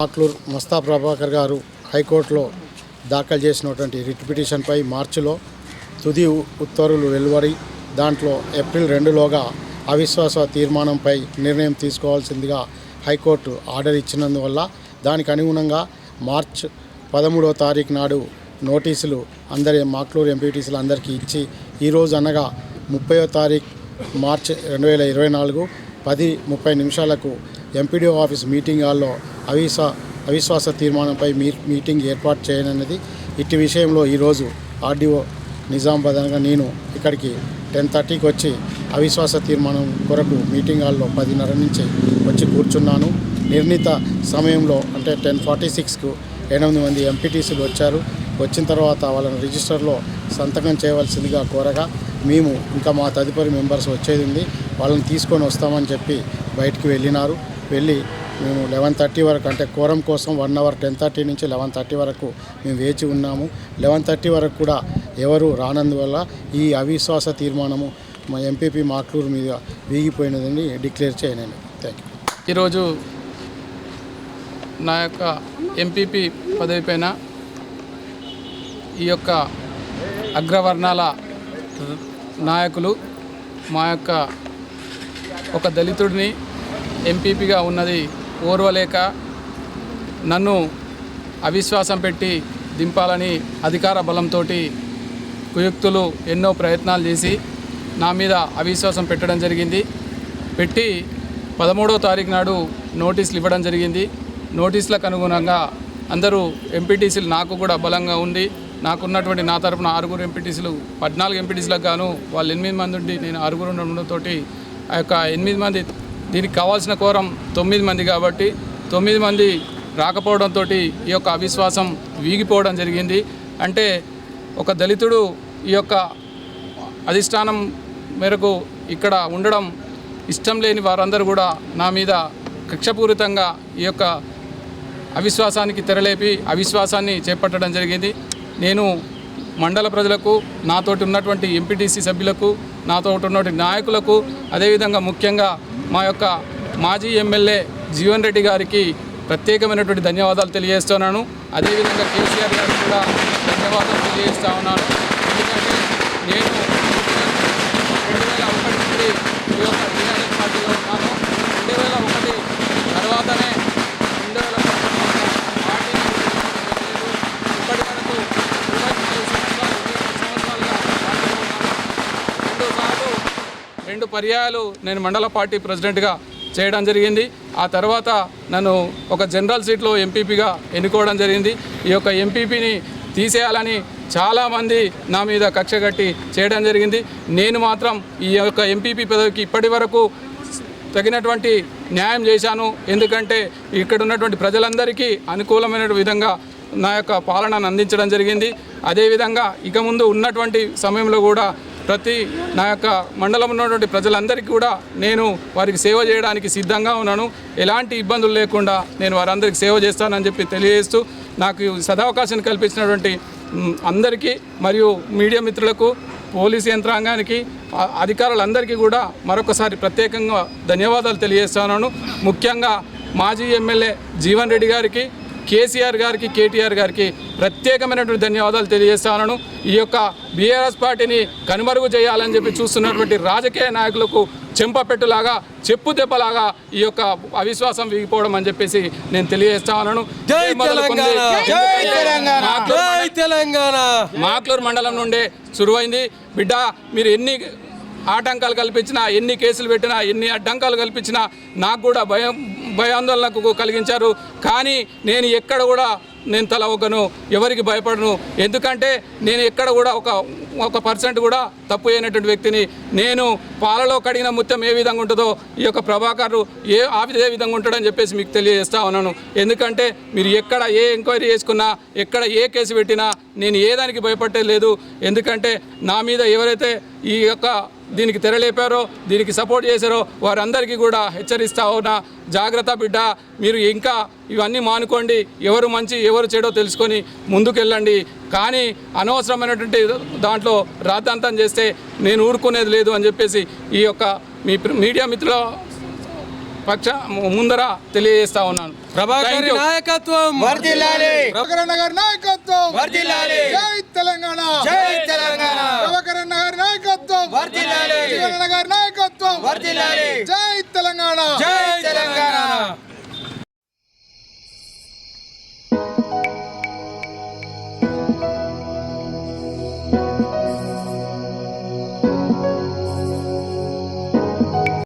మాక్లూర్ మస్తా ప్రభాకర్ గారు హైకోర్టులో దాఖలు చేసినటువంటి రిట్ పిటిషన్పై మార్చిలో తుది ఉత్తర్వులు వెలువడి దాంట్లో ఏప్రిల్ 2లోగా అవిశ్వాస తీర్మానంపై నిర్ణయం తీసుకోవాల్సిందిగా హైకోర్టు ఆర్డర్ ఇచ్చినందువల్ల దానికి అనుగుణంగా మార్చ్ 13వ తారీఖు నాడు నోటీసులు అందరి మాక్లూర్ ఎంపీటీసీలు అందరికీ ఇచ్చి ఈరోజు అనగా 30వ తారీఖు మార్చ్ 2024 10:30 ఎంపీడీఓ ఆఫీస్ మీటింగ్ హాల్లో అవిశ్వాస తీర్మానంపై మీటింగ్ ఏర్పాటు చేయనున్నది. ఇట్టి విషయంలో ఈరోజు ఆర్డీఓ నిజామాబాద్ అనగా నేను ఇక్కడికి 10:30కి వచ్చి అవిశ్వాస తీర్మానం కొరకు మీటింగ్ హాల్లో 10:30 నుంచి వచ్చి కూర్చున్నాను. నిర్ణీత సమయంలో అంటే 10:46కు 8 మంది ఎంపీటీసీలు వచ్చారు. వచ్చిన తర్వాత వాళ్ళని రిజిస్టర్లో సంతకం చేయవలసిందిగా కోరగా మేము ఇంకా మా తదుపరి మెంబర్స్ వచ్చేది ఉంది, వాళ్ళని తీసుకొని వస్తామని చెప్పి బయటికి వెళ్ళి మేము 11:30 వరకు అంటే కోరం కోసం 1 అవర్ 10:30 నుంచి 11:30 వరకు మేము వేచి ఉన్నాము. 11:30 వరకు కూడా ఎవరు రానందువల్ల ఈ అవిశ్వాస తీర్మానము మా ఎంపీపీ మాక్లూర్ మీద వీగిపోయినదని డిక్లేర్ చేయనండి. Thank you. ఈరోజు నా యొక్క ఎంపీపీ పదవి పైన ఈ యొక్క అగ్రవర్ణాల నాయకులు మా యొక్క ఒక దళితుడిని ఎంపీపీగా ఉన్నది ఓర్వలేక నన్ను అవిశ్వాసం పెట్టి దింపాలని అధికార బలంతో కుయుక్తులు ఎన్నో ప్రయత్నాలు చేసి నా మీద అవిశ్వాసం పెట్టడం జరిగింది. పెట్టి 13వ తారీఖు నాడు నోటీసులు ఇవ్వడం జరిగింది. నోటీసులకు అనుగుణంగా అందరూ ఎంపీటీసీలు నాకు కూడా బలంగా ఉంది. నాకున్నటువంటి నా తరపున 6 ఎంపీటీసీలు 14 ఎంపీటీసీలకు గాను వాళ్ళు 8 మంది ఉండి నేను 6 ఉండడంతో ఆ యొక్క 8 మంది దీనికి కావాల్సిన కోరం 9 మంది కాబట్టి 9 మంది రాకపోవడంతో ఈ యొక్క అవిశ్వాసం వీగిపోవడం జరిగింది. అంటే ఒక దళితుడు ఈ యొక్క అధిష్టానం మేరకు ఇక్కడ ఉండడం ఇష్టం లేని వారందరూ కూడా నా మీద కక్షపూరితంగా ఈ యొక్క అవిశ్వాసానికి తెరలేపి అవిశ్వాసాన్ని చేపట్టడం జరిగింది. నేను మండల ప్రజలకు, నాతోటి ఉన్నటువంటి ఎంపీటీసీ సభ్యులకు, నాతోటి ఉన్నటువంటి నాయకులకు, అదేవిధంగా ముఖ్యంగా మా యొక్క మాజీ ఎమ్మెల్యే జీవన్ రెడ్డి గారికి ప్రత్యేకమైనటువంటి ధన్యవాదాలు తెలియజేస్తున్నాను. అదేవిధంగా కేసీఆర్ గారికి కూడా ధన్యవాదాలు తెలియజేస్తూ ఉన్నాను. ఎందుకంటే నేను 2001 నుండి ఈ యొక్క టీఆర్ఎస్ పార్టీలో ఉన్నాను. 2001 తర్వాతనే 2000 ఇప్పటి వరకు 2 పర్యాయాలు నేను మండల పార్టీ ప్రెసిడెంట్గా చేయడం జరిగింది. ఆ తర్వాత నన్ను ఒక జనరల్ సీట్లో ఎంపీపీగా ఎన్నుకోవడం జరిగింది. ఈ యొక్క ఎంపీపీని తీసేయాలని చాలామంది నా మీద కక్ష కట్టి చేయడం జరిగింది. నేను మాత్రం ఈ యొక్క ఎంపీపీ పదవికి ఇప్పటి వరకు తగినటువంటి న్యాయం చేశాను. ఎందుకంటే ఇక్కడ ఉన్నటువంటి ప్రజలందరికీ అనుకూలమైన విధంగా నా యొక్క పాలనను అందించడం జరిగింది. అదేవిధంగా ఇక ముందు ఉన్నటువంటి సమయంలో కూడా ప్రతి నా యొక్క మండలం ఉన్నటువంటి ప్రజలందరికీ కూడా నేను వారికి సేవ చేయడానికి సిద్ధంగా ఉన్నాను. ఎలాంటి ఇబ్బందులు లేకుండా నేను వారందరికీ సేవ చేస్తానని చెప్పి తెలియజేస్తూ నాకు సదవకాశాన్ని కల్పించినటువంటి అందరికీ మరియు మీడియా మిత్రులకు, పోలీసు యంత్రాంగానికి, అధికారులందరికీ కూడా మరొకసారి ప్రత్యేకంగా ధన్యవాదాలు తెలియజేస్తున్నాను. ముఖ్యంగా మాజీ ఎమ్మెల్యే జీవన్ రెడ్డి గారికి, కేసీఆర్ గారికి, కేటీఆర్ గారికి ప్రత్యేకమైనటువంటి ధన్యవాదాలు తెలియజేస్తున్నాను. ఈ యొక్క బీఆర్ఎస్ పార్టీని కనుమరుగు చేయాలని చెప్పి చూస్తున్నటువంటి రాజకీయ నాయకులకు చెంపపెట్టులాగా, చెప్పు దెబ్బలాగా ఈ యొక్క అవిశ్వాసం వీగిపోవడం అని చెప్పేసి నేను తెలియజేస్తా ఉన్నాను. మాక్లూర్ మండలం నుండే సురువైంది. బిడ్డ, మీరు ఎన్ని ఆటంకాలు కల్పించినా, ఎన్ని కేసులు పెట్టినా, ఎన్ని అడ్డంకాలు కల్పించినా నాకు కూడా భయాందోళనకు కలిగించారు. కానీ నేను ఎక్కడ కూడా తల ఒగ్గను, ఎవరికి భయపడను. ఎందుకంటే నేను ఎక్కడ కూడా ఒక పర్సెంట్ కూడా తప్పు అయినటువంటి వ్యక్తిని. నేను పాలలో కడిగిన ముత్యం ఏ విధంగా ఉంటుందో ఈ యొక్క ప్రభాకర్ ఏ విధంగా ఉంటాడని చెప్పేసి మీకు తెలియజేస్తా ఉన్నాను. ఎందుకంటే మీరు ఎక్కడ ఏ ఎంక్వైరీ చేసుకున్నా, ఎక్కడ ఏ కేసు పెట్టినా నేను ఏదానికి భయపడలేదు లేదు. ఎందుకంటే నా మీద ఎవరైతే ఈ యొక్క దీనికి తెరలేపారో, దీనికి సపోర్ట్ చేశారో వారందరికీ కూడా హెచ్చరిస్తా ఉన్నా, జాగ్రత్త బిడ్డ, మీరు ఇంకా ఇవన్నీ మానుకోండి. ఎవరు మంచి ఎవరు చెడో తెలుసుకొని ముందుకెళ్ళండి. కానీ అనవసరమైనటువంటి దాంట్లో రాద్ధాంతం చేస్తే నేను ఊరుకునేది లేదు అని చెప్పేసి ఈ యొక్క మీ మీడియా మిత్రుల ముందర తెలియజేస్తా ఉన్నాను. ప్రభాకర్ నాయకత్వం వర్ధిల్లాలి. ప్రభాకర్ అన్న గారి నాయకత్వం వర్ధిల్లాలి. జై తెలంగాణ. జై తెలంగాణ. ప్రభాకర్ అన్న గారి నాయకత్వం వర్ధిల్లాలి. జీవన్ అన్న గారి నాయకత్వం వర్ధిల్లాలి. జై తెలంగాణ. జై